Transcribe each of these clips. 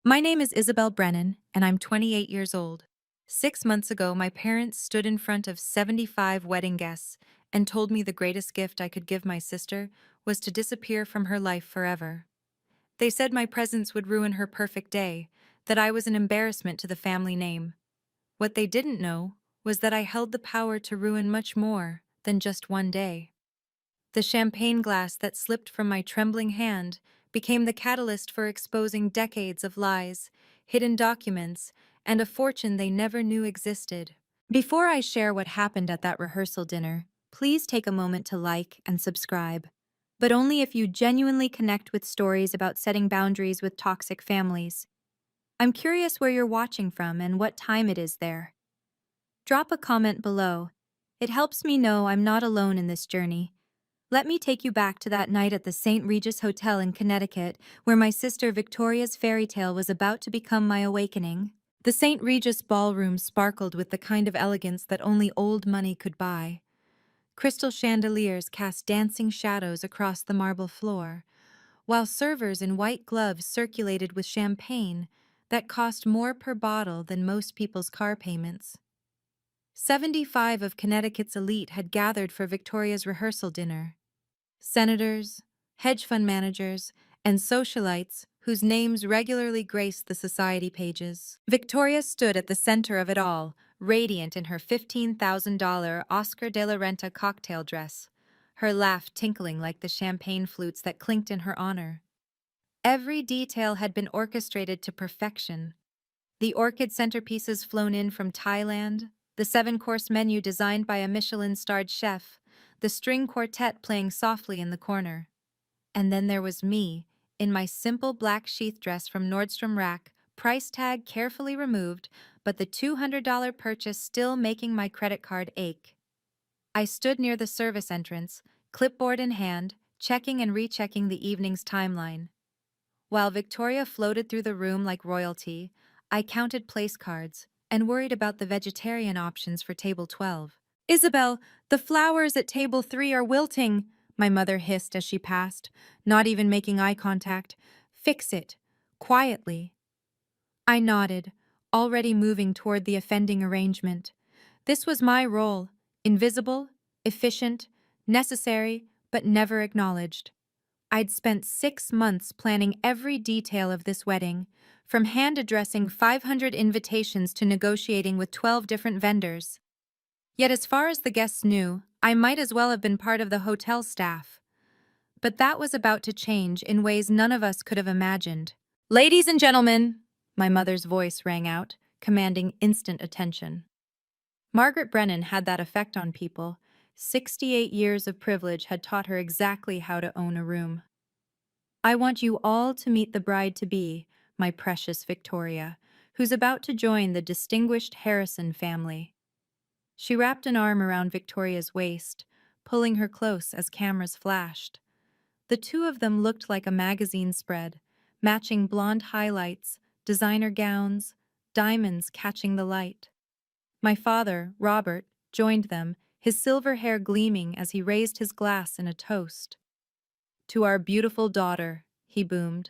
My name is Isabel Brennan, and I'm 28 years old. 6 months ago, my parents stood in front of 75 wedding guests and told me the greatest gift I could give my sister was to disappear from her life forever. They said my presence would ruin her perfect day, that I was an embarrassment to the family name. What they didn't know was that I held the power to ruin much more than just one day. The champagne glass that slipped from my trembling hand became the catalyst for exposing decades of lies, hidden documents, and a fortune they never knew existed. Before I share what happened at that rehearsal dinner, please take a moment to like and subscribe. But only if you genuinely connect with stories about setting boundaries with toxic families. I'm curious where you're watching from and what time it is there. Drop a comment below. It helps me know I'm not alone in this journey. Let me take you back to that night at the St. Regis Hotel in Connecticut, where my sister Victoria's fairy tale was about to become my awakening. The St. Regis ballroom sparkled with the kind of elegance that only old money could buy. Crystal chandeliers cast dancing shadows across the marble floor, while servers in white gloves circulated with champagne that cost more per bottle than most people's car payments. 75 of Connecticut's elite had gathered for Victoria's rehearsal dinner. Senators, hedge fund managers, and socialites whose names regularly graced the society pages. Victoria stood at the center of it all, radiant in her $15,000 Oscar de la Renta cocktail dress, her laugh tinkling like the champagne flutes that clinked in her honor. Every detail had been orchestrated to perfection. The orchid centerpieces flown in from Thailand, the seven-course menu designed by a Michelin-starred chef, the string quartet playing softly in the corner. And then there was me, in my simple black sheath dress from Nordstrom Rack, price tag carefully removed, but the $200 purchase still making my credit card ache. I stood near the service entrance, clipboard in hand, checking and rechecking the evening's timeline. While Victoria floated through the room like royalty, I counted place cards and worried about the vegetarian options for table 12. Isabel, the flowers at table 3 are wilting, my mother hissed as she passed, not even making eye contact. Fix it. Quietly. I nodded, already moving toward the offending arrangement. This was my role, invisible, efficient, necessary, but never acknowledged. I'd spent 6 months planning every detail of this wedding, from hand-addressing 500 invitations to negotiating with 12 different vendors. Yet as far as the guests knew, I might as well have been part of the hotel staff. But that was about to change in ways none of us could have imagined. Ladies and gentlemen, my mother's voice rang out, commanding instant attention. Margaret Brennan had that effect on people. 68 years of privilege had taught her exactly how to own a room. I want you all to meet the bride-to-be, my precious Victoria, who's about to join the distinguished Harrison family. She wrapped an arm around Victoria's waist, pulling her close as cameras flashed. The two of them looked like a magazine spread, matching blonde highlights, designer gowns, diamonds catching the light. My father, Robert, joined them, his silver hair gleaming as he raised his glass in a toast. To our beautiful daughter, he boomed,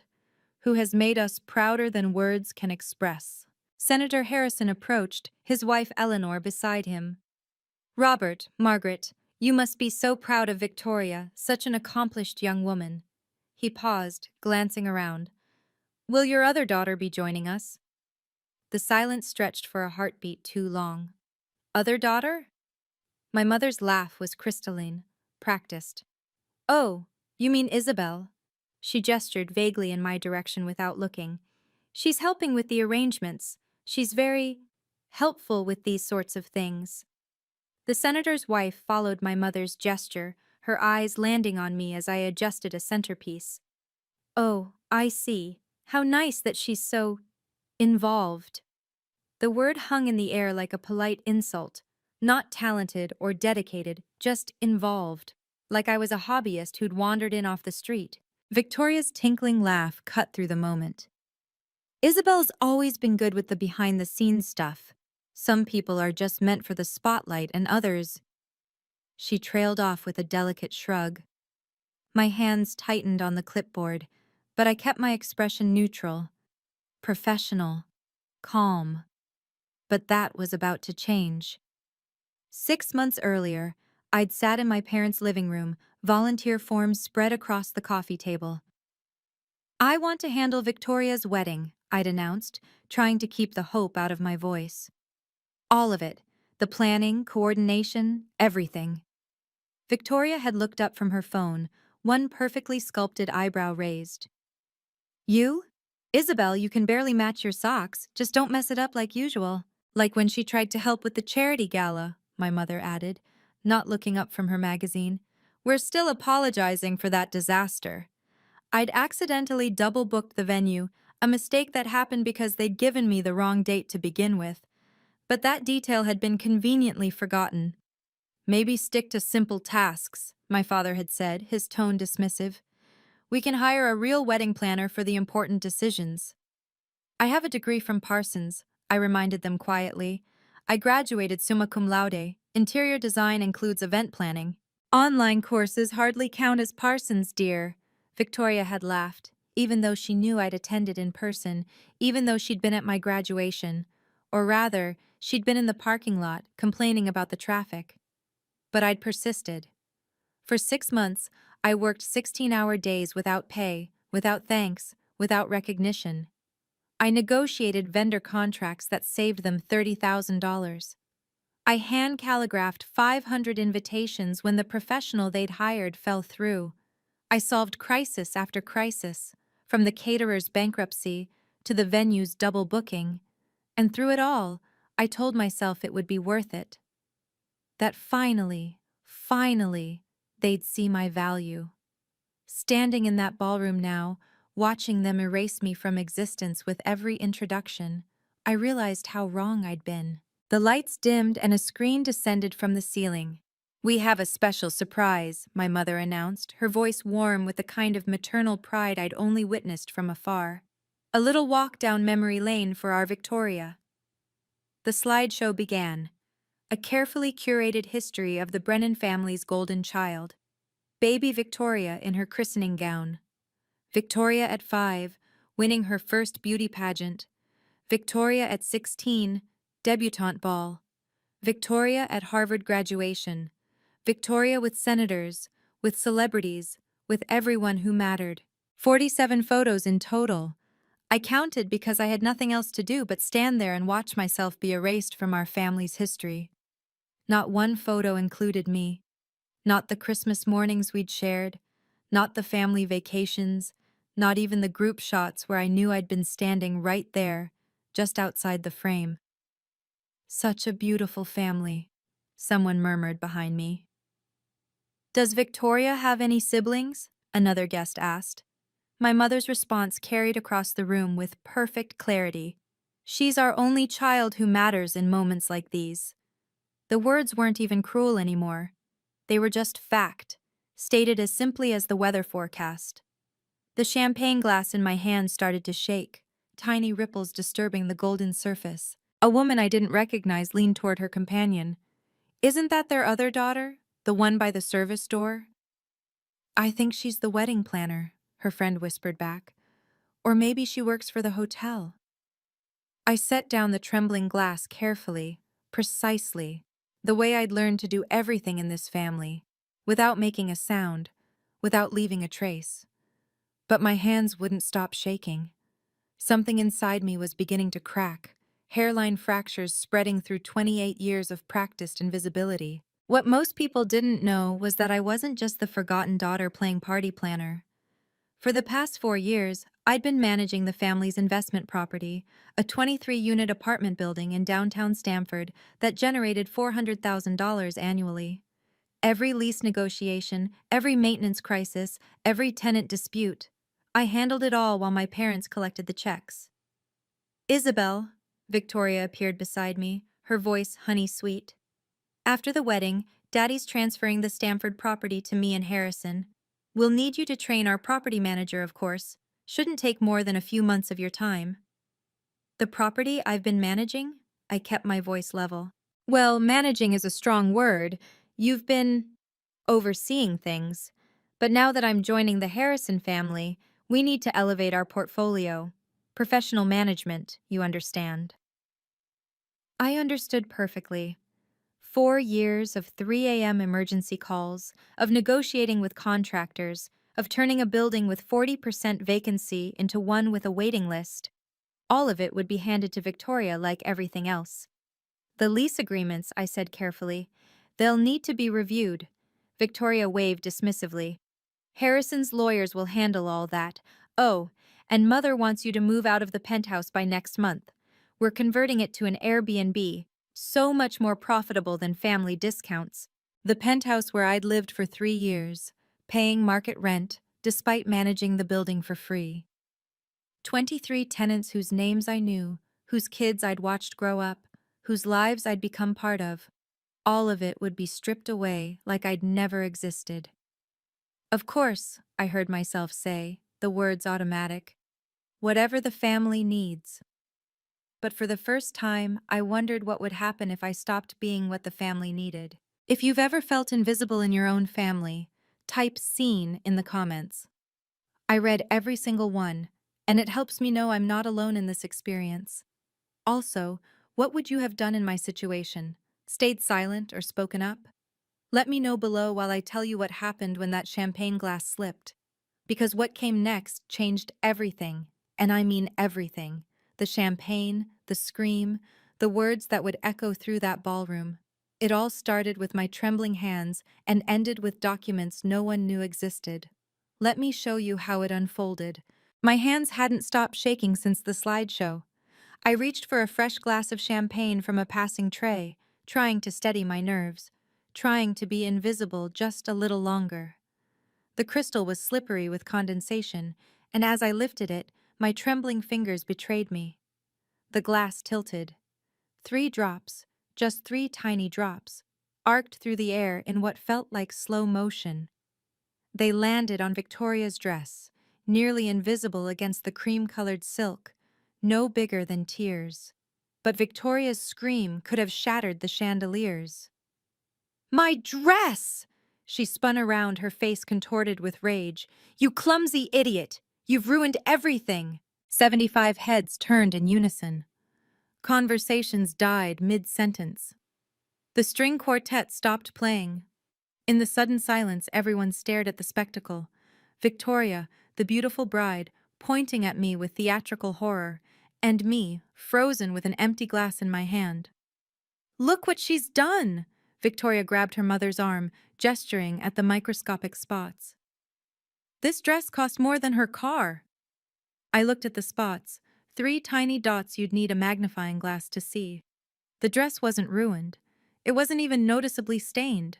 who has made us prouder than words can express. Senator Harrison approached, his wife Eleanor beside him. Robert, Margaret, you must be so proud of Victoria, such an accomplished young woman. He paused, glancing around. Will your other daughter be joining us? The silence stretched for a heartbeat too long. Other daughter? My mother's laugh was crystalline, practiced. Oh, you mean Isabel? She gestured vaguely in my direction without looking. She's helping with the arrangements. She's very helpful with these sorts of things. The senator's wife followed my mother's gesture, her eyes landing on me as I adjusted a centerpiece. Oh, I see. How nice that she's so involved. The word hung in the air like a polite insult. Not talented or dedicated, just involved. Like I was a hobbyist who'd wandered in off the street. Victoria's tinkling laugh cut through the moment. Isabel's always been good with the behind-the-scenes stuff. Some people are just meant for the spotlight and others. She trailed off with a delicate shrug. My hands tightened on the clipboard, but I kept my expression neutral. professional, calm. But that was about to change. 6 months earlier, I'd sat in my parents' living room, volunteer forms spread across the coffee table. "I want to handle Victoria's wedding," I'd announced, trying to keep the hope out of my voice. All of it, the planning, coordination, everything. Victoria had looked up from her phone, one perfectly sculpted eyebrow raised. "You? Isabel, you can barely match your socks, just don't mess it up like usual." "Like when she tried to help with the charity gala," my mother added, not looking up from her magazine. "We're still apologizing for that disaster." I'd accidentally double-booked the venue, a mistake that happened because they'd given me the wrong date to begin with. But that detail had been conveniently forgotten. "Maybe stick to simple tasks," my father had said, his tone dismissive. "We can hire a real wedding planner for the important decisions." "I have a degree from Parsons," I reminded them quietly. "I graduated summa cum laude. Interior design includes event planning." "Online courses hardly count as Parsons, dear," Victoria had laughed, even though she knew I'd attended in person, even though she'd been at my graduation. Or rather, she'd been in the parking lot, complaining about the traffic. But I'd persisted. For 6 months, I worked 16-hour days without pay, without thanks, without recognition. I negotiated vendor contracts that saved them $30,000. I hand-calligraphed 500 invitations when the professional they'd hired fell through. I solved crisis after crisis, from the caterer's bankruptcy to the venue's double booking. And through it all, I told myself it would be worth it. That finally, they'd see my value. Standing in that ballroom now, watching them erase me from existence with every introduction, I realized how wrong I'd been. The lights dimmed and a screen descended from the ceiling. "We have a special surprise," my mother announced, her voice warm with the kind of maternal pride I'd only witnessed from afar. "A little walk down memory lane for our Victoria." The slideshow began, a carefully curated history of the Brennan family's golden child. Baby Victoria in her christening gown. Victoria at 5, winning her first beauty pageant. Victoria at 16, debutante ball. Victoria at Harvard graduation. Victoria with senators, with celebrities, with everyone who mattered. 47 photos in total. I counted because I had nothing else to do but stand there and watch myself be erased from our family's history. Not one photo included me. Not the Christmas mornings we'd shared, not the family vacations, not even the group shots where I knew I'd been standing right there, just outside the frame. "Such a beautiful family," someone murmured behind me. "Does Victoria have any siblings?" another guest asked. My mother's response carried across the room with perfect clarity. "She's our only child who matters in moments like these." The words weren't even cruel anymore. They were just fact, stated as simply as the weather forecast. The champagne glass in my hand started to shake, tiny ripples disturbing the golden surface. A woman I didn't recognize leaned toward her companion. "Isn't that their other daughter, the one by the service door?" "I think she's the wedding planner," her friend whispered back. "Or maybe she works for the hotel." I set down the trembling glass carefully, precisely, the way I'd learned to do everything in this family, without making a sound, without leaving a trace. But my hands wouldn't stop shaking. Something inside me was beginning to crack, hairline fractures spreading through 28 years of practiced invisibility. What most people didn't know was that I wasn't just the forgotten daughter playing party planner. For the past 4 years, I'd been managing the family's investment property, a 23-unit apartment building in downtown Stamford that generated $400,000 annually. Every lease negotiation, every maintenance crisis, every tenant dispute. I handled it all while my parents collected the checks. "Isabel," Victoria appeared beside me, her voice honey-sweet. "After the wedding, Daddy's transferring the Stamford property to me and Harrison. We'll need you to train our property manager, of course. Shouldn't take more than a few months of your time." "The property I've been managing?" I kept my voice level. "Well, managing is a strong word. You've been overseeing things. But now that I'm joining the Harrison family, we need to elevate our portfolio. Professional management, you understand. I understood perfectly. 4 years of 3 a.m. emergency calls, of negotiating with contractors, of turning a building with 40% vacancy into one with a waiting list. All of it would be handed to Victoria like everything else. The lease agreements, I said carefully. They'll need to be reviewed. Victoria waved dismissively. Harrison's lawyers will handle all that. Oh, and Mother wants you to move out of the penthouse by next month. We're converting it to an Airbnb, so much more profitable than family discounts. The penthouse where I'd lived for 3 years, paying market rent, despite managing the building for free. 23 tenants whose names I knew, whose kids I'd watched grow up, whose lives I'd become part of. All of it would be stripped away like I'd never existed. Of course, I heard myself say, the words automatic. Whatever the family needs. But for the first time, I wondered what would happen if I stopped being what the family needed. If you've ever felt invisible in your own family, type "seen" in the comments. I read every single one, and it helps me know I'm not alone in this experience. Also, what would you have done in my situation? Stayed silent or spoken up? Let me know below while I tell you what happened when that champagne glass slipped. Because what came next changed everything, and I mean everything. The champagne, the scream, the words that would echo through that ballroom. It all started with my trembling hands and ended with documents no one knew existed. Let me show you how it unfolded. My hands hadn't stopped shaking since the slideshow. I reached for a fresh glass of champagne from a passing tray, trying to steady my nerves, trying to be invisible just a little longer. The crystal was slippery with condensation, and as I lifted it, my trembling fingers betrayed me. The glass tilted. 3 drops, just 3 tiny drops, arced through the air in what felt like slow motion. They landed on Victoria's dress, nearly invisible against the cream-colored silk, no bigger than tears. But Victoria's scream could have shattered the chandeliers. "My dress!" She spun around, her face contorted with rage. "You clumsy idiot! You've ruined everything!" 75 heads turned in unison. Conversations died mid-sentence. The string quartet stopped playing. In the sudden silence, everyone stared at the spectacle. Victoria, the beautiful bride, pointing at me with theatrical horror, and me, frozen with an empty glass in my hand. "Look what she's done!" Victoria grabbed her mother's arm, gesturing at the microscopic spots. "This dress cost more than her car." I looked at the spots, 3 tiny dots you'd need a magnifying glass to see. The dress wasn't ruined. It wasn't even noticeably stained.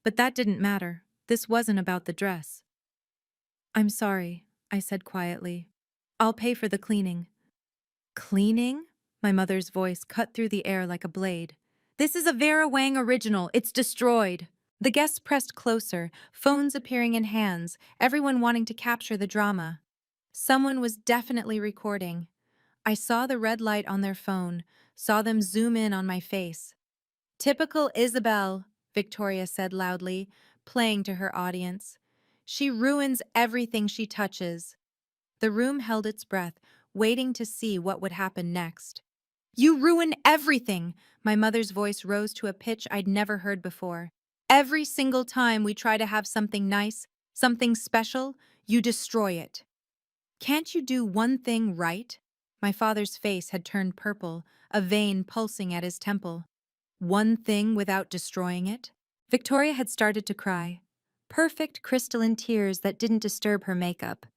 But that didn't matter. This wasn't about the dress. "I'm sorry," I said quietly. "I'll pay for the cleaning." "Cleaning?" My mother's voice cut through the air like a blade. "This is a Vera Wang original. It's destroyed." The guests pressed closer, phones appearing in hands, everyone wanting to capture the drama. Someone was definitely recording. I saw the red light on their phone, saw them zoom in on my face. "Typical Isabel," Victoria said loudly, playing to her audience. "She ruins everything she touches." The room held its breath, waiting to see what would happen next. "You ruin everything!" My mother's voice rose to a pitch I'd never heard before. "Every single time we try to have something nice, something special, you destroy it. Can't you do one thing right?" My father's face had turned purple, a vein pulsing at his temple. "One thing without destroying it?" Victoria had started to cry. Perfect crystalline tears that didn't disturb her makeup.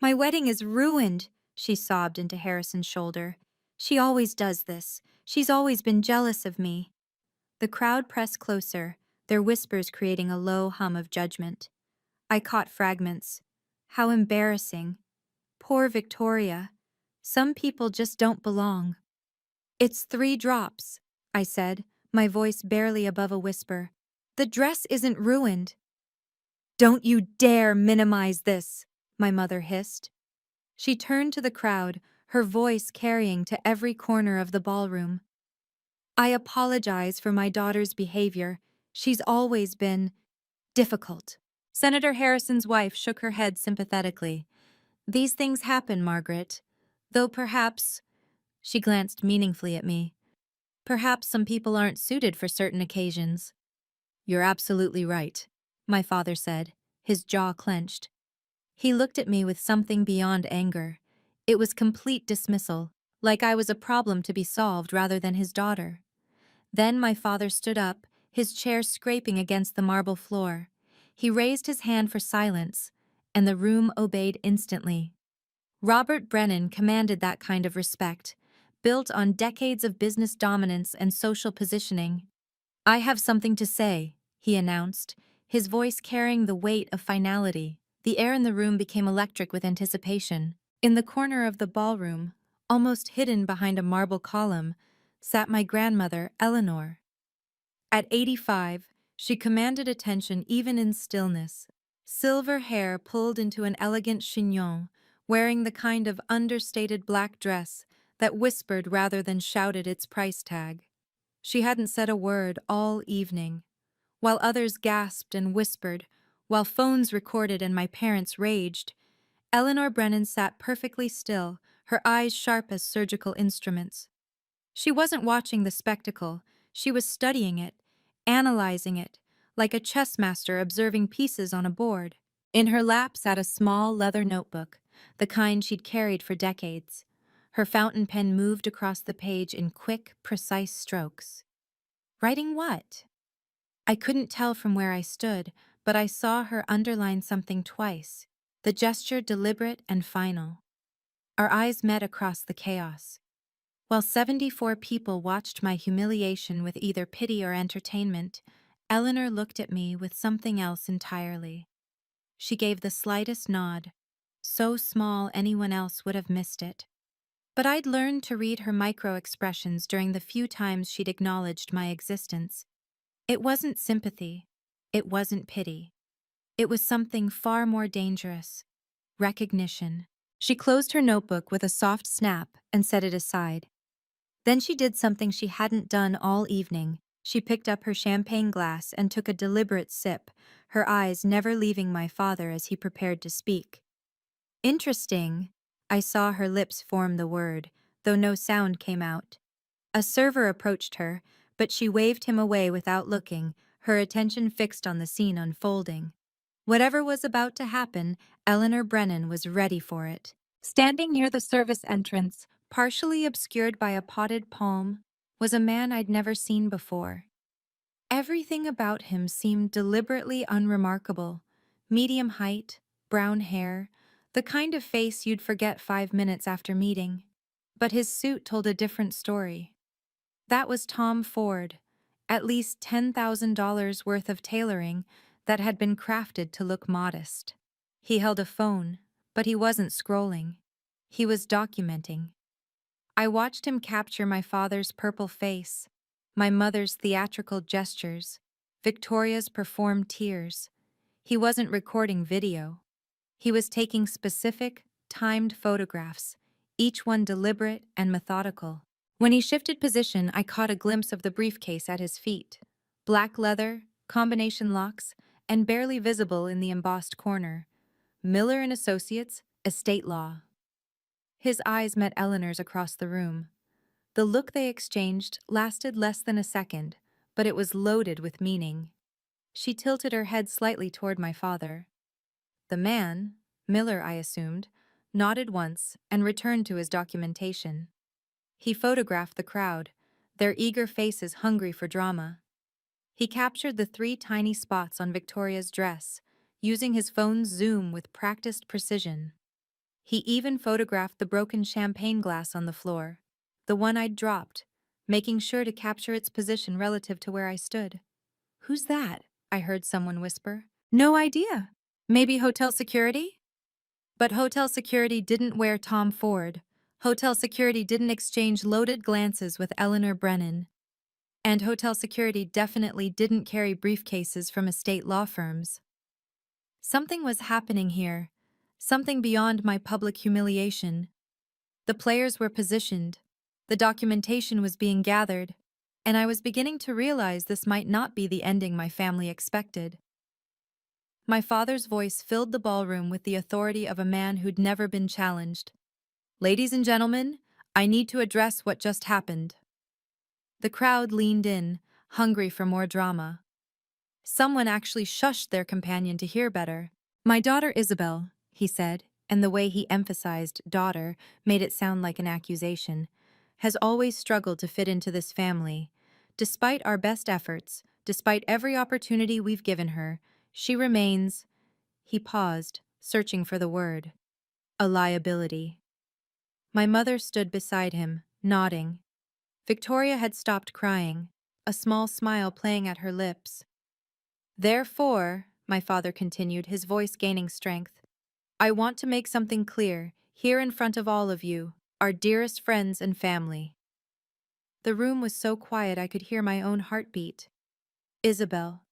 "My wedding is ruined," she sobbed into Harrison's shoulder. "She always does this. She's always been jealous of me." The crowd pressed closer, their whispers creating a low hum of judgment. I caught fragments. How embarrassing. Poor Victoria. Some people just don't belong. "It's 3 drops," I said, my voice barely above a whisper. "The dress isn't ruined." "Don't you dare minimize this," my mother hissed. She turned to the crowd, her voice carrying to every corner of the ballroom. "I apologize for my daughter's behavior. She's always been difficult." Senator Harrison's wife shook her head sympathetically. "These things happen, Margaret. Though perhaps, she glanced meaningfully at me, perhaps some people aren't suited for certain occasions. You're absolutely right, my father said, his jaw clenched. He looked at me with something beyond anger. It was complete dismissal, like I was a problem to be solved rather than his daughter. Then my father stood up, his chair scraping against the marble floor. He raised his hand for silence, and the room obeyed instantly. Robert Brennan commanded that kind of respect, built on decades of business dominance and social positioning. I have something to say, he announced, his voice carrying the weight of finality. The air in the room became electric with anticipation. In the corner of the ballroom, almost hidden behind a marble column, sat my grandmother, Eleanor. At 85, she commanded attention even in stillness. Silver hair pulled into an elegant chignon, wearing the kind of understated black dress that whispered rather than shouted its price tag. She hadn't said a word all evening. While others gasped and whispered, while phones recorded and my parents raged, Eleanor Brennan sat perfectly still, her eyes sharp as surgical instruments. She wasn't watching the spectacle, she was studying it, analyzing it, like a chess master observing pieces on a board. In her lap sat a small leather notebook, the kind she'd carried for decades. Her fountain pen moved across the page in quick, precise strokes. Writing what? I couldn't tell from where I stood, but I saw her underline something twice, the gesture deliberate and final. Our eyes met across the chaos. While 74 people watched my humiliation with either pity or entertainment, Eleanor looked at me with something else entirely. She gave the slightest nod, so small anyone else would have missed it. But I'd learned to read her micro-expressions during the few times she'd acknowledged my existence. It wasn't sympathy. It wasn't pity. It was something far more dangerous. Recognition. She closed her notebook with a soft snap and set it aside. Then she did something she hadn't done all evening. She picked up her champagne glass and took a deliberate sip, her eyes never leaving my father as he prepared to speak. Interesting. I saw her lips form the word, though no sound came out. A server approached her, but she waved him away without looking, her attention fixed on the scene unfolding. Whatever was about to happen, Eleanor Brennan was ready for it. Standing near the service entrance, partially obscured by a potted palm, was a man I'd never seen before. Everything about him seemed deliberately unremarkable. Medium height, brown hair, the kind of face you'd forget 5 minutes after meeting. But his suit told a different story. That was Tom Ford, at least $10,000 worth of tailoring that had been crafted to look modest. He held a phone, but he wasn't scrolling. He was documenting. I watched him capture my father's purple face, my mother's theatrical gestures, Victoria's performed tears. He wasn't recording video. He was taking specific, timed photographs, each one deliberate and methodical. When he shifted position, I caught a glimpse of the briefcase at his feet. Black leather, combination locks, and barely visible in the embossed corner. Miller and Associates, Estate Law. His eyes met Eleanor's across the room. The look they exchanged lasted less than a second, but it was loaded with meaning. She tilted her head slightly toward my father. The man, Miller I assumed, nodded once and returned to his documentation. He photographed the crowd, their eager faces hungry for drama. He captured the 3 tiny spots on Victoria's dress, using his phone's zoom with practiced precision. He even photographed the broken champagne glass on the floor, the one I'd dropped, making sure to capture its position relative to where I stood. "Who's that?" I heard someone whisper. "No idea. Maybe hotel security?" But hotel security didn't wear Tom Ford. Hotel security didn't exchange loaded glances with Eleanor Brennan. And hotel security definitely didn't carry briefcases from estate law firms. Something was happening here, something beyond my public humiliation. The players were positioned, the documentation was being gathered, and I was beginning to realize this might not be the ending my family expected. My father's voice filled the ballroom with the authority of a man who'd never been challenged. Ladies and gentlemen, I need to address what just happened. The crowd leaned in, hungry for more drama. Someone actually shushed their companion to hear better. My daughter Isabel, he said, and the way he emphasized daughter made it sound like an accusation, has always struggled to fit into this family. Despite our best efforts, despite every opportunity we've given her, she remains, he paused, searching for the word, a liability. My mother stood beside him, nodding. Victoria had stopped crying, a small smile playing at her lips. Therefore, my father continued, his voice gaining strength, I want to make something clear, here in front of all of you, our dearest friends and family. The room was so quiet I could hear my own heartbeat. Isabel,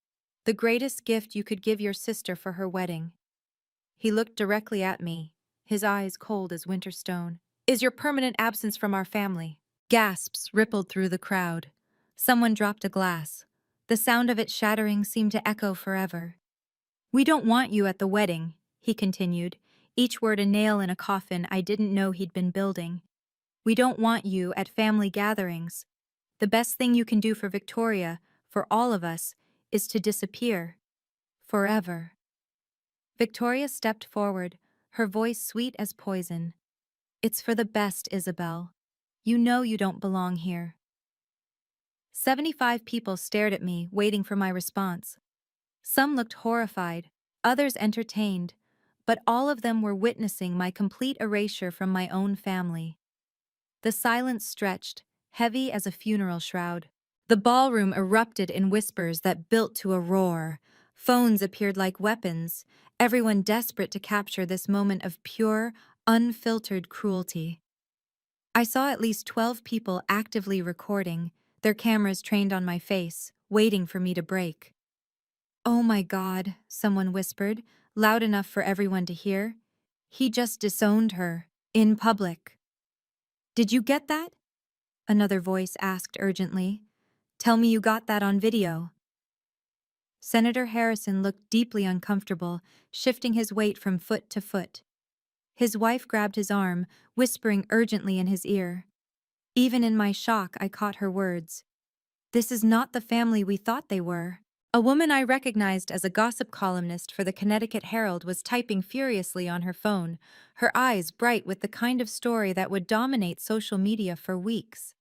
the greatest gift you could give your sister for her wedding. He looked directly at me, his eyes cold as winter stone. Is your permanent absence from our family. Gasps rippled through the crowd. Someone dropped a glass. The sound of it shattering seemed to echo forever. We don't want you at the wedding, he continued, each word a nail in a coffin I didn't know he'd been building. We don't want you at family gatherings. The best thing you can do for Victoria, for all of us, is to disappear. Forever. Victoria stepped forward, her voice sweet as poison. It's for the best, Isabel. You know you don't belong here. 75 people stared at me, waiting for my response. Some looked horrified, others entertained, but all of them were witnessing my complete erasure from my own family. The silence stretched, heavy as a funeral shroud. The ballroom erupted in whispers that built to a roar. Phones appeared like weapons, everyone desperate to capture this moment of pure, unfiltered cruelty. I saw at least 12 people actively recording, their cameras trained on my face, waiting for me to break. Oh my God, someone whispered, loud enough for everyone to hear. He just disowned her, in public. Did you get that? Another voice asked urgently. Tell me you got that on video. Senator Harrison looked deeply uncomfortable, shifting his weight from foot to foot. His wife grabbed his arm, whispering urgently in his ear. Even in my shock, I caught her words. This is not the family we thought they were. A woman I recognized as a gossip columnist for the Connecticut Herald was typing furiously on her phone, her eyes bright with the kind of story that would dominate social media for weeks.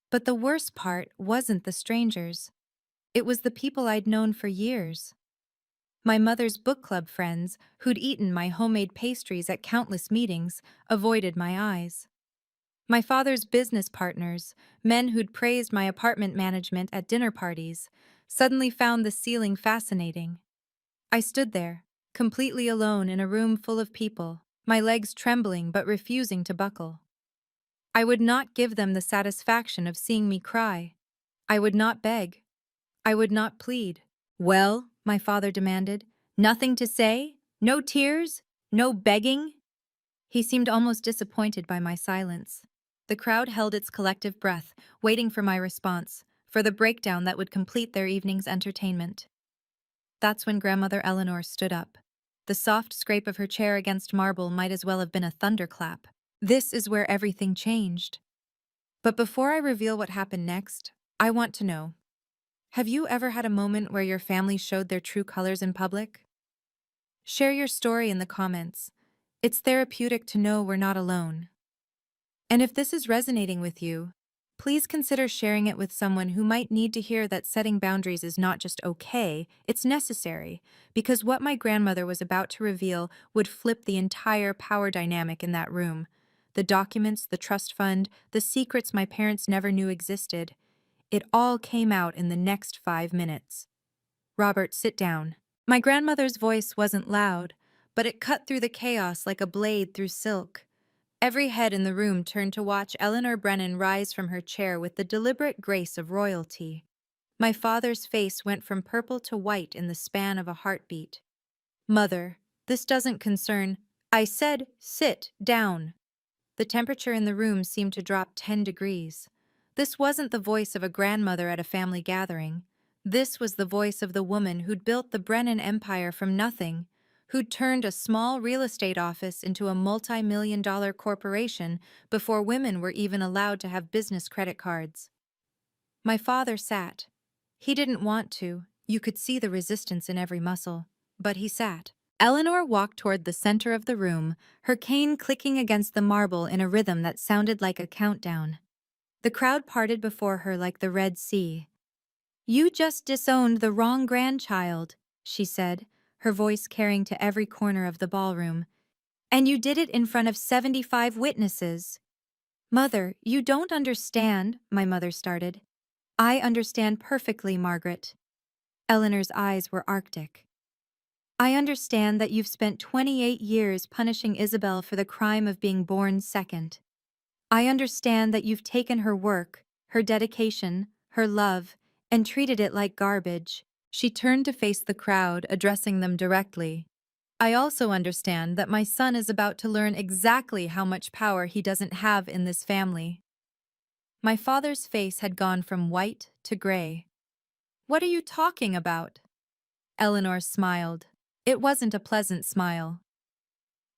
But the worst part wasn't the strangers. It was the people I'd known for years. My mother's book club friends, who'd eaten my homemade pastries at countless meetings, avoided my eyes. My father's business partners, men who'd praised my apartment management at dinner parties, suddenly found the ceiling fascinating. I stood there, completely alone in a room full of people, my legs trembling but refusing to buckle. I would not give them the satisfaction of seeing me cry. I would not beg. I would not plead. Well, my father demanded, nothing to say? No tears? No begging? He seemed almost disappointed by my silence. The crowd held its collective breath, waiting for my response, for the breakdown that would complete their evening's entertainment. That's when Grandmother Eleanor stood up. The soft scrape of her chair against marble might as well have been a thunderclap. This is where everything changed. But before I reveal what happened next, I want to know, have you ever had a moment where your family showed their true colors in public? Share your story in the comments. It's therapeutic to know we're not alone. And if this is resonating with you, please consider sharing it with someone who might need to hear that setting boundaries is not just okay, it's necessary, because what my grandmother was about to reveal would flip the entire power dynamic in that room. The documents, the trust fund, the secrets my parents never knew existed. It all came out in the next 5 minutes. Robert, sit down. My grandmother's voice wasn't loud, but it cut through the chaos like a blade through silk. Every head in the room turned to watch Eleanor Brennan rise from her chair with the deliberate grace of royalty. My father's face went from purple to white in the span of a heartbeat. Mother, this doesn't concern. I said, sit down. The temperature in the room seemed to drop 10 degrees. This wasn't the voice of a grandmother at a family gathering. This was the voice of the woman who'd built the Brennan empire from nothing, who'd turned a small real estate office into a multi-million-dollar corporation before women were even allowed to have business credit cards. My father sat. He didn't want to. You could see the resistance in every muscle. But he sat. Eleanor walked toward the center of the room, her cane clicking against the marble in a rhythm that sounded like a countdown. The crowd parted before her like the Red Sea. "You just disowned the wrong grandchild," she said, her voice carrying to every corner of the ballroom. "And you did it in front of 75 witnesses." "Mother, you don't understand," my mother started. "I understand perfectly, Margaret." Eleanor's eyes were arctic. "I understand that you've spent 28 years punishing Isabel for the crime of being born second. I understand that you've taken her work, her dedication, her love, and treated it like garbage." She turned to face the crowd, addressing them directly. "I also understand that my son is about to learn exactly how much power he doesn't have in this family." My father's face had gone from white to gray. "What are you talking about?" Eleanor smiled. It wasn't a pleasant smile.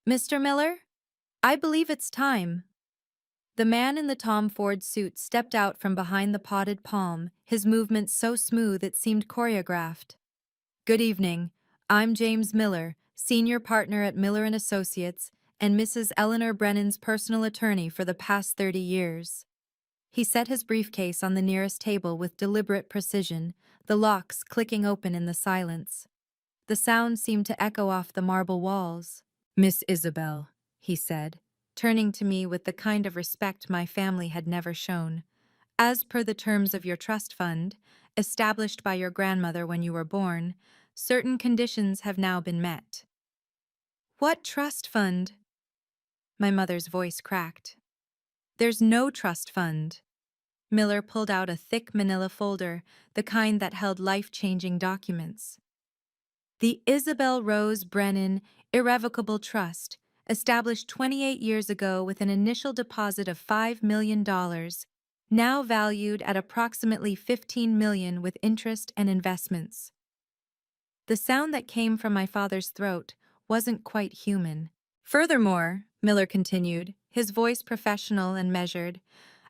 "Mr. Miller, I believe it's time." The man in the Tom Ford suit stepped out from behind the potted palm, his movements so smooth it seemed choreographed. "Good evening. I'm James Miller, senior partner at Miller & Associates, and Mrs. Eleanor Brennan's personal attorney for the past 30 years. He set his briefcase on the nearest table with deliberate precision, the locks clicking open in the silence. The sound seemed to echo off the marble walls. "Miss Isabel," he said, turning to me with the kind of respect my family had never shown. "As per the terms of your trust fund, established by your grandmother when you were born, certain conditions have now been met." "What trust fund?" My mother's voice cracked. "There's no trust fund." Miller pulled out a thick manila folder, the kind that held life-changing documents. "The Isabel Rose Brennan Irrevocable Trust, established 28 years ago with an initial deposit of $5 million, now valued at approximately $15 million with interest and investments." The sound that came from my father's throat wasn't quite human. "Furthermore," Miller continued, his voice professional and measured,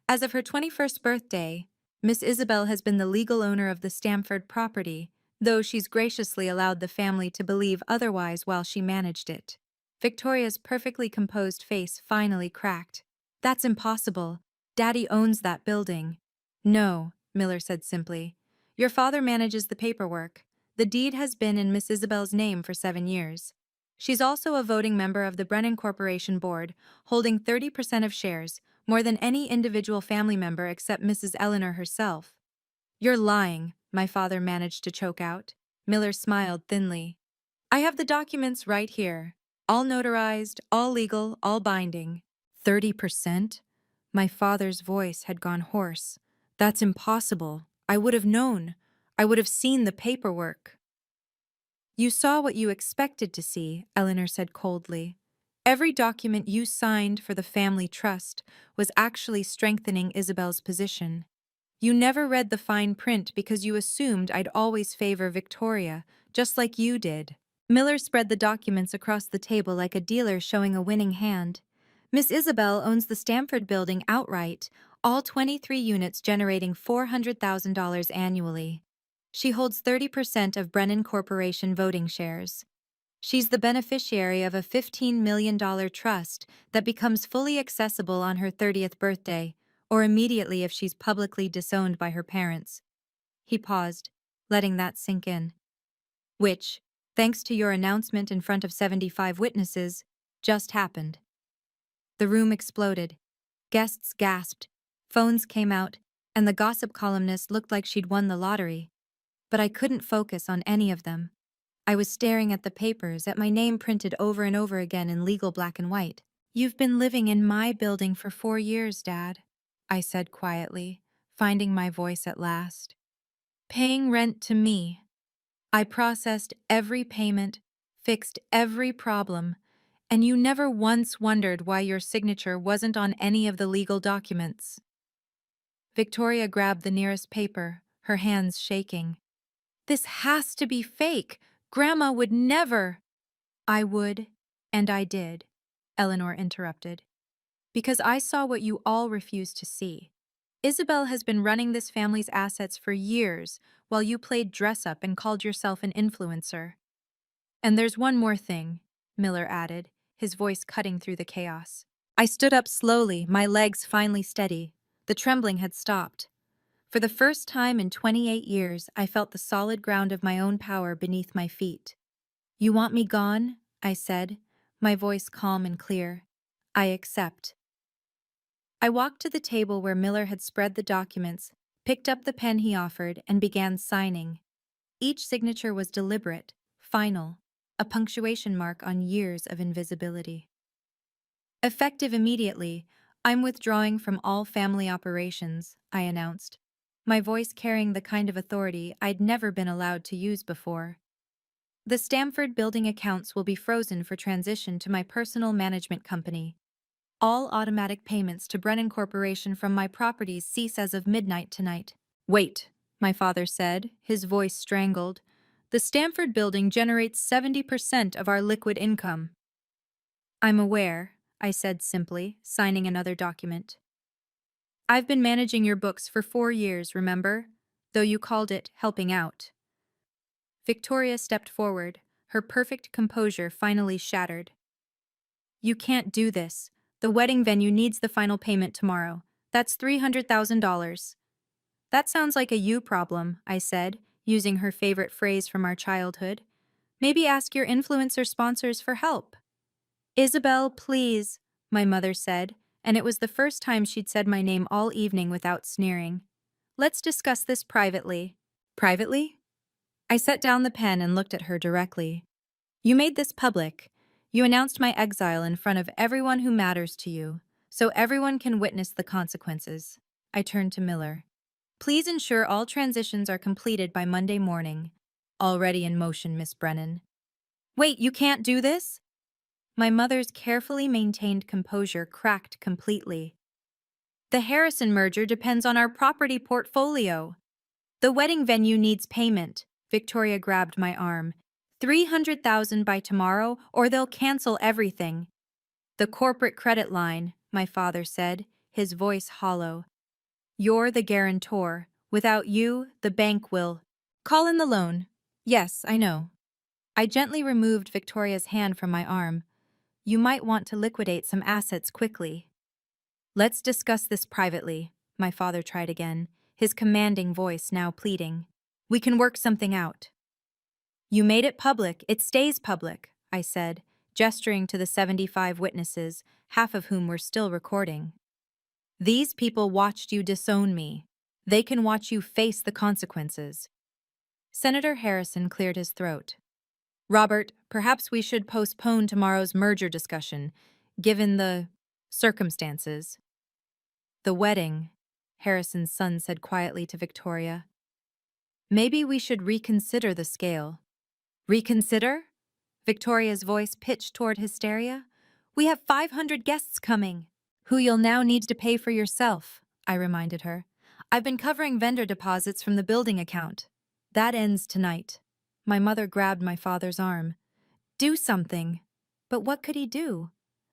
"as of her 21st birthday, Miss Isabel has been the legal owner of the Stamford property, though she's graciously allowed the family to believe otherwise while she managed it." Victoria's perfectly composed face finally cracked. "That's impossible. Daddy owns that building." "No," Miller said simply. "Your father manages the paperwork. The deed has been in Miss Isabel's name for 7 years. She's also a voting member of the Brennan Corporation Board, holding 30% of shares, more than any individual family member except Mrs. Eleanor herself." "You're lying," my father managed to choke out. Miller smiled thinly. "I have the documents right here. All notarized, all legal, all binding." 30%? My father's voice had gone hoarse. "That's impossible. I would have known. I would have seen the paperwork." "You saw what you expected to see," Eleanor said coldly. "Every document you signed for the family trust was actually strengthening Isabel's position. You never read the fine print because you assumed I'd always favor Victoria, just like you did." Miller spread the documents across the table like a dealer showing a winning hand. "Miss Isabel owns the Stamford building outright, all 23 units generating $400,000 annually. She holds 30% of Brennan Corporation voting shares. She's the beneficiary of a $15 million trust that becomes fully accessible on her 30th birthday, or immediately if she's publicly disowned by her parents." He paused, letting that sink in. "Which, thanks to your announcement in front of 75 witnesses, just happened." The room exploded. Guests gasped, phones came out, and the gossip columnist looked like she'd won the lottery. But I couldn't focus on any of them. I was staring at the papers, at my name printed over and over again in legal black and white. "You've been living in my building for 4 years, Dad," I said quietly, finding my voice at last. "Paying rent to me. I processed every payment, fixed every problem, and you never once wondered why your signature wasn't on any of the legal documents." Victoria grabbed the nearest paper, her hands shaking. "This has to be fake. Grandma would never." I would, and I did, Eleanor interrupted, because I saw what you all refused to see. Isabel has been running this family's assets for years while you played dress up and called yourself an influencer. And there's one more thing, Miller added, his voice cutting through the chaos. I stood up slowly, my legs finally steady. The trembling had stopped. For the first time in 28 years, I felt the solid ground of my own power beneath my feet. You want me gone? I said, my voice calm and clear. I accept. I walked to the table where Miller had spread the documents, picked up the pen he offered, and began signing. Each signature was deliberate, final, a punctuation mark on years of invisibility. Effective immediately, I'm withdrawing from all family operations, I announced, my voice carrying the kind of authority I'd never been allowed to use before. The Stamford building accounts will be frozen for transition to my personal management company. All automatic payments to Brennan Corporation from my properties cease as of midnight tonight. Wait, my father said, his voice strangled. The Stamford building generates 70% of our liquid income. I'm aware, I said simply, signing another document. I've been managing your books for 4 years, remember? Though you called it helping out. Victoria stepped forward, her perfect composure finally shattered. You can't do this. The wedding venue needs the final payment tomorrow. That's $300,000. That sounds like a you problem, I said, using her favorite phrase from our childhood. Maybe ask your influencer sponsors for help. Isabel, please, my mother said, and it was the first time she'd said my name all evening without sneering. Let's discuss this privately. Privately? I set down the pen and looked at her directly. You made this public. You announced my exile in front of everyone who matters to you, so everyone can witness the consequences. I turned to Miller. Please ensure all transitions are completed by Monday morning. Already in motion, Miss Brennan. Wait, you can't do this? My mother's carefully maintained composure cracked completely. The Harrison merger depends on our property portfolio. The wedding venue needs payment. Victoria grabbed my arm. 300,000 by tomorrow, or they'll cancel everything. The corporate credit line, my father said, his voice hollow. You're the guarantor. Without you, the bank will. Call in the loan. Yes, I know. I gently removed Victoria's hand from my arm. You might want to liquidate some assets quickly. Let's discuss this privately, my father tried again, his commanding voice now pleading. We can work something out. You made it public, it stays public, I said, gesturing to the 75 witnesses, half of whom were still recording. These people watched you disown me. They can watch you face the consequences. Senator Harrison cleared his throat. Robert, perhaps we should postpone tomorrow's merger discussion, given the circumstances. The wedding, Harrison's son said quietly to Victoria. Maybe we should reconsider the scale. Reconsider? Victoria's voice pitched toward hysteria. We have 500 guests coming, who you'll now need to pay for yourself, I reminded her. I've been covering vendor deposits from the building account. That ends tonight. My mother grabbed my father's arm. Do something. But what could he do?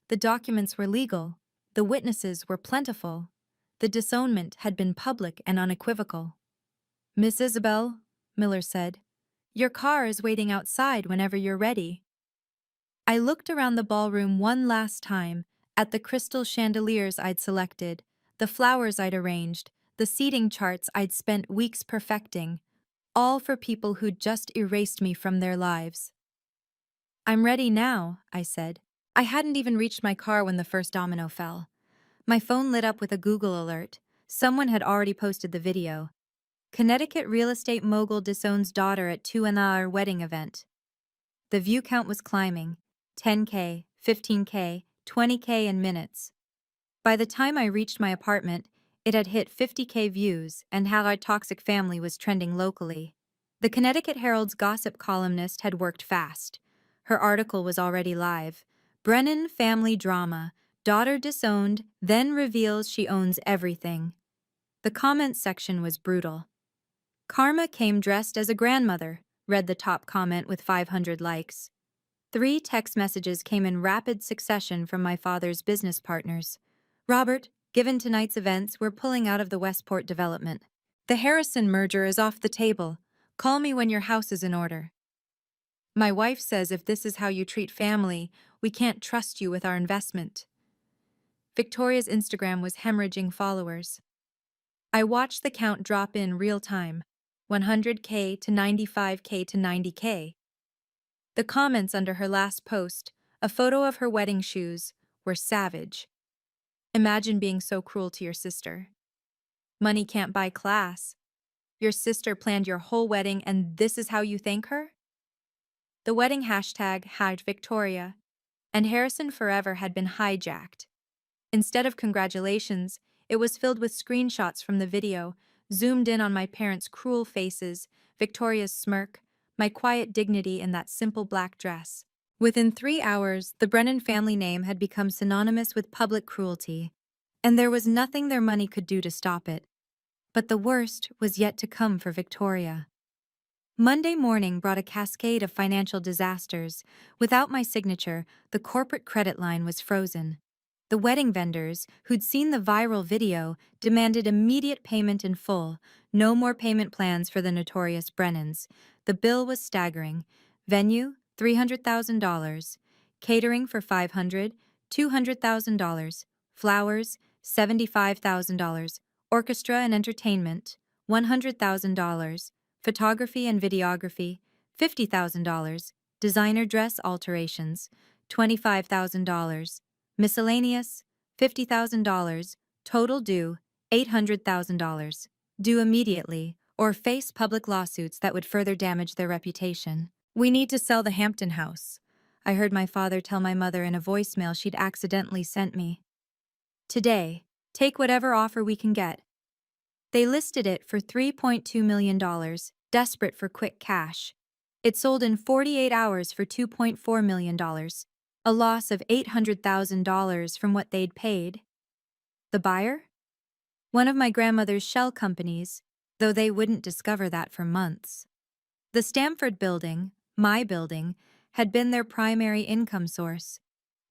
The documents were legal. The witnesses were plentiful. The disownment had been public and unequivocal. Miss Isabel, Miller said, your car is waiting outside whenever you're ready. I looked around the ballroom one last time, at the crystal chandeliers I'd selected, the flowers I'd arranged, the seating charts I'd spent weeks perfecting, all for people who'd just erased me from their lives. I'm ready now, I said. I hadn't even reached my car when the first domino fell. My phone lit up with a Google alert. Someone had already posted the video. Connecticut real estate mogul disowns daughter at 2 wedding event. The view count was climbing. 10K, 15K, 20K in minutes. By the time I reached my apartment, it had hit 50K views, and how our toxic family was trending locally. The Connecticut Herald's gossip columnist had worked fast. Her article was already live. Brennan family drama. Daughter disowned, then reveals she owns everything. The comments section was brutal. Karma came dressed as a grandmother, read the top comment with 500 likes. 3 text messages came in rapid succession from my father's business partners. Robert, given tonight's events, we're pulling out of the Westport development. The Harrison merger is off the table. Call me when your house is in order. My wife says if this is how you treat family, we can't trust you with our investment. Victoria's Instagram was hemorrhaging followers. I watched the count drop in real time, 100K to 95K to 90K. The comments under her last post, a photo of her wedding shoes, were savage. Imagine being so cruel to your sister. Money can't buy class. Your sister planned your whole wedding and this is how you thank her? The wedding hashtag had Victoria, and Harrison Forever had been hijacked. Instead of congratulations, it was filled with screenshots from the video, zoomed in on my parents' cruel faces, Victoria's smirk, my quiet dignity in that simple black dress. Within 3 hours, the Brennan family name had become synonymous with public cruelty, and there was nothing their money could do to stop it. But the worst was yet to come for Victoria. Monday morning brought a cascade of financial disasters. Without my signature, the corporate credit line was frozen. The wedding vendors, who'd seen the viral video, demanded immediate payment in full, no more payment plans for the notorious Brennans. The bill was staggering. Venue, $300,000. Catering for $500,000, $200,000. Flowers, $75,000. Orchestra and entertainment, $100,000. Photography and videography, $50,000. Designer dress alterations, $25,000. Miscellaneous, $50,000. Total due, $800,000. Due immediately, or face public lawsuits that would further damage their reputation. We need to sell the Hampton house, I heard my father tell my mother in a voicemail she'd accidentally sent me. Today, take whatever offer we can get. They listed it for $3.2 million, desperate for quick cash. It sold in 48 hours for $2.4 million, a loss of $800,000 from what they'd paid. The buyer? One of my grandmother's shell companies, though they wouldn't discover that for months. The Stamford building, my building, had been their primary income source.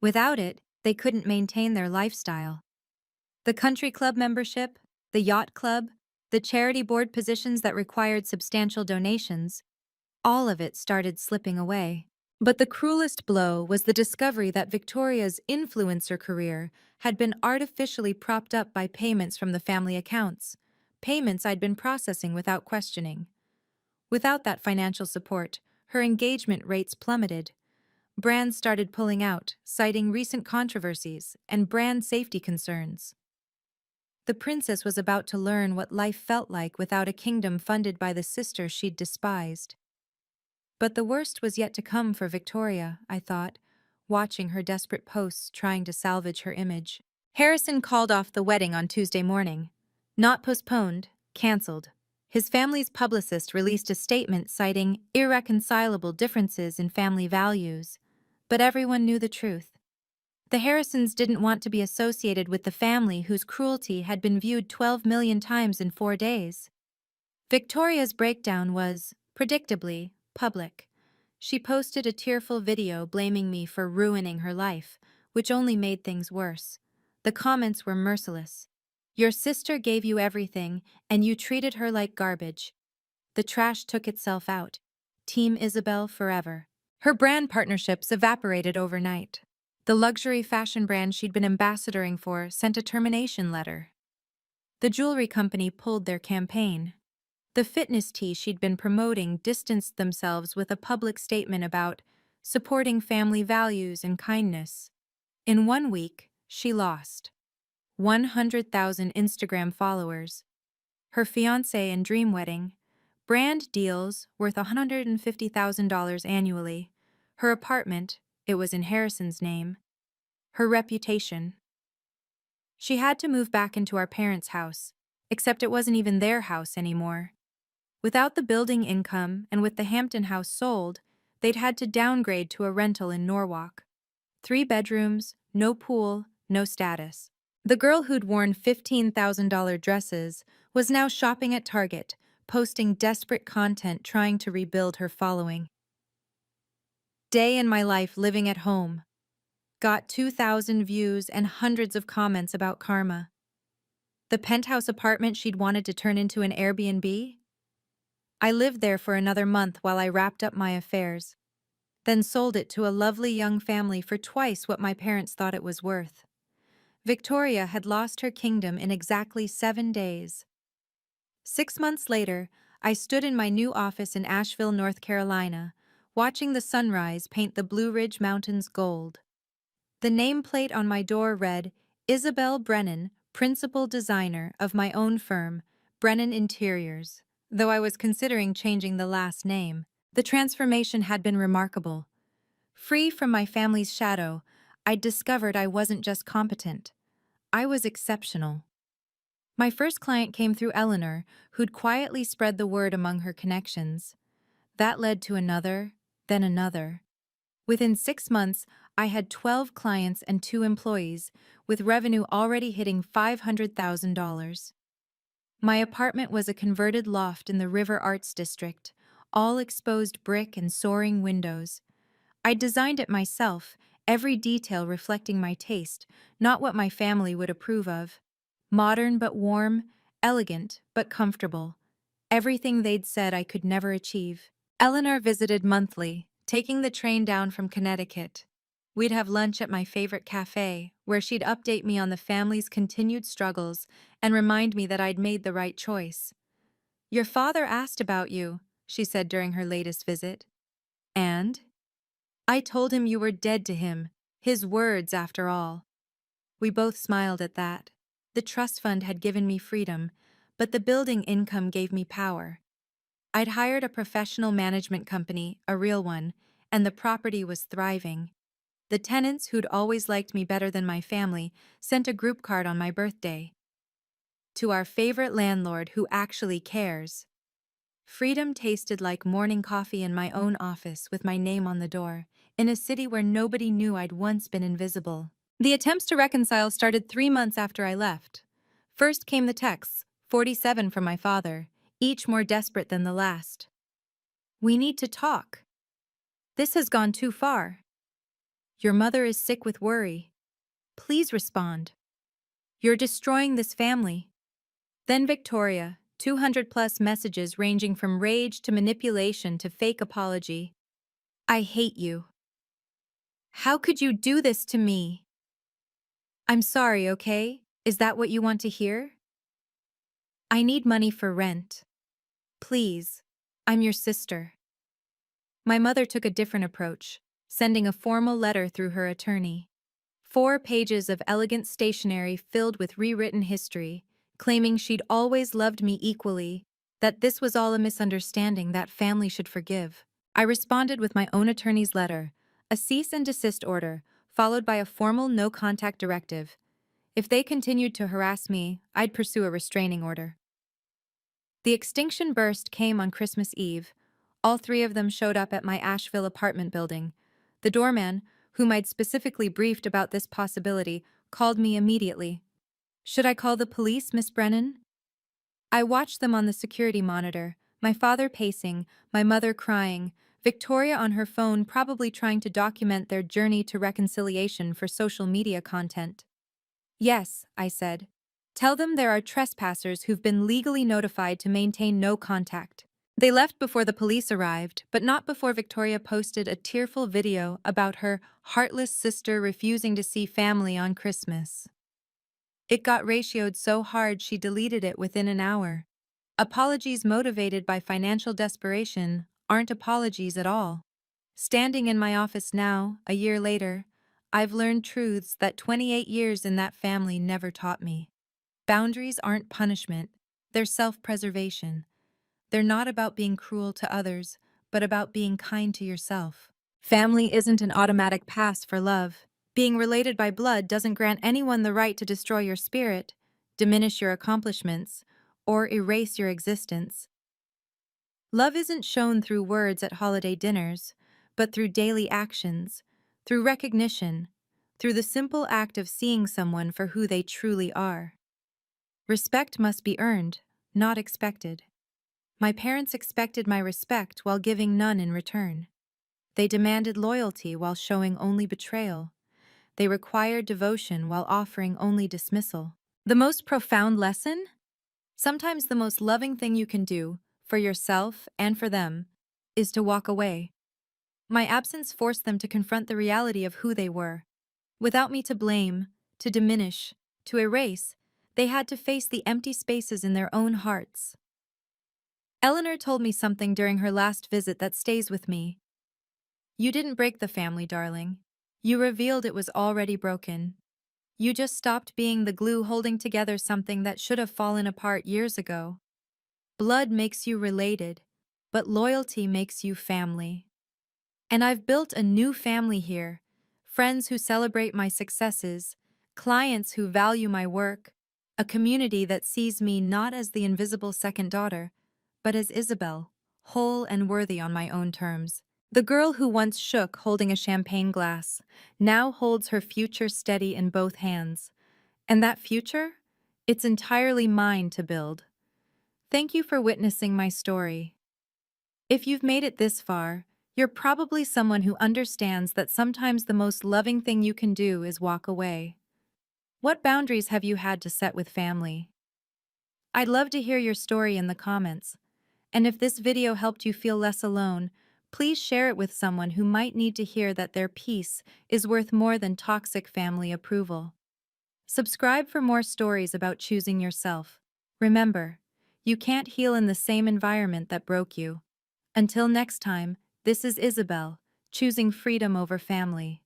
Without it, they couldn't maintain their lifestyle. The country club membership, the yacht club, the charity board positions that required substantial donations, all of it started slipping away. But the cruelest blow was the discovery that Victoria's influencer career had been artificially propped up by payments from the family accounts, payments I'd been processing without questioning. Without that financial support, her engagement rates plummeted. Brands started pulling out, citing recent controversies and brand safety concerns. The princess was about to learn what life felt like without a kingdom funded by the sister she'd despised. But the worst was yet to come for Victoria, I thought, watching her desperate posts trying to salvage her image. Harrison called off the wedding on Tuesday morning. Not postponed, cancelled. His family's publicist released a statement citing irreconcilable differences in family values. But everyone knew the truth. The Harrisons didn't want to be associated with the family whose cruelty had been viewed 12 million times in 4 days. Victoria's breakdown was, predictably, public. She posted a tearful video blaming me for ruining her life, which only made things worse. The comments were merciless. Your sister gave you everything, and you treated her like garbage. The trash took itself out. Team Isabel forever. Her brand partnerships evaporated overnight. The luxury fashion brand she'd been ambassadoring for sent a termination letter. The jewelry company pulled their campaign. The fitness tea she'd been promoting distanced themselves with a public statement about supporting family values and kindness. In 1 week, she lost 100,000 Instagram followers. Her fiancé and dream wedding, brand deals worth $150,000 annually. Her apartment, it was in Harrison's name. Her reputation. She had to move back into our parents' house, except it wasn't even their house anymore. Without the building income and with the Hampton house sold, they'd had to downgrade to a rental in Norwalk. 3 bedrooms, no pool, no status. The girl who'd worn $15,000 dresses was now shopping at Target, posting desperate content trying to rebuild her following. Day in my life living at home. Got 2,000 views and hundreds of comments about karma. The penthouse apartment she'd wanted to turn into an Airbnb? I lived there for another month while I wrapped up my affairs, then sold it to a lovely young family for twice what my parents thought it was worth. Victoria had lost her kingdom in exactly 7 days. 6 months later, I stood in my new office in Asheville, North Carolina, watching the sunrise paint the Blue Ridge Mountains gold. The nameplate on my door read, Isabel Brennan, principal designer of my own firm, Brennan Interiors. Though I was considering changing the last name, the transformation had been remarkable. Free from my family's shadow, I'd discovered I wasn't just competent. I was exceptional. My first client came through Eleanor, who'd quietly spread the word among her connections. That led to another, then another. Within 6 months, I had 12 clients and 2 employees, with revenue already hitting $500,000. My apartment was a converted loft in the River Arts District, all exposed brick and soaring windows. I designed it myself, every detail reflecting my taste, not what my family would approve of. Modern but warm, elegant but comfortable. Everything they'd said I could never achieve. Eleanor visited monthly, taking the train down from Connecticut. We'd have lunch at my favorite cafe, where she'd update me on the family's continued struggles and remind me that I'd made the right choice. "Your father asked about you," she said during her latest visit. "And?" "I told him you were dead to him. His words, after all." We both smiled at that. The trust fund had given me freedom, but the building income gave me power. I'd hired a professional management company, a real one, and the property was thriving. The tenants, who'd always liked me better than my family, sent a group card on my birthday. "To our favorite landlord who actually cares." Freedom tasted like morning coffee in my own office with my name on the door, in a city where nobody knew I'd once been invisible. The attempts to reconcile started 3 months after I left. First came the texts, 47 from my father, each more desperate than the last. "We need to talk. This has gone too far. Your mother is sick with worry. Please respond. You're destroying this family." Then Victoria, 200 plus messages ranging from rage to manipulation to fake apology. "I hate you. How could you do this to me? I'm sorry, okay? Is that what you want to hear? I need money for rent. Please. I'm your sister." My mother took a different approach, sending a formal letter through her attorney. 4 pages of elegant stationery filled with rewritten history, claiming she'd always loved me equally, that this was all a misunderstanding that family should forgive. I responded with my own attorney's letter, a cease and desist order, followed by a formal no-contact directive. If they continued to harass me, I'd pursue a restraining order. The extinction burst came on Christmas Eve. All 3 of them showed up at my Asheville apartment building. The doorman, whom I'd specifically briefed about this possibility, called me immediately. "Should I call the police, Miss Brennan?" I watched them on the security monitor, my father pacing, my mother crying, Victoria on her phone probably trying to document their journey to reconciliation for social media content. "Yes," I said. "Tell them there are trespassers who've been legally notified to maintain no contact." They left before the police arrived, but not before Victoria posted a tearful video about her heartless sister refusing to see family on Christmas. It got ratioed so hard she deleted it within an hour. Apologies motivated by financial desperation aren't apologies at all. Standing in my office now, a year later, I've learned truths that 28 years in that family never taught me. Boundaries aren't punishment, they're self-preservation. They're not about being cruel to others, but about being kind to yourself. Family isn't an automatic pass for love. Being related by blood doesn't grant anyone the right to destroy your spirit, diminish your accomplishments, or erase your existence. Love isn't shown through words at holiday dinners, but through daily actions, through recognition, through the simple act of seeing someone for who they truly are. Respect must be earned, not expected. My parents expected my respect while giving none in return. They demanded loyalty while showing only betrayal. They required devotion while offering only dismissal. The most profound lesson? Sometimes the most loving thing you can do, for yourself and for them, is to walk away. My absence forced them to confront the reality of who they were. Without me to blame, to diminish, to erase, they had to face the empty spaces in their own hearts. Eleanor told me something during her last visit that stays with me. You didn't break the family, darling. You revealed it was already broken. You just stopped being the glue holding together something that should have fallen apart years ago. Blood makes you related, but loyalty makes you family. And I've built a new family here. Friends who celebrate my successes, clients who value my work, a community that sees me not as the invisible second daughter, but as Isabel, whole and worthy on my own terms. The girl who once shook holding a champagne glass now holds her future steady in both hands. And that future? It's entirely mine to build. Thank you for witnessing my story. If you've made it this far, you're probably someone who understands that sometimes the most loving thing you can do is walk away. What boundaries have you had to set with family? I'd love to hear your story in the comments. And if this video helped you feel less alone, please share it with someone who might need to hear that their peace is worth more than toxic family approval. Subscribe for more stories about choosing yourself. Remember, you can't heal in the same environment that broke you. Until next time, this is Isabel, choosing freedom over family.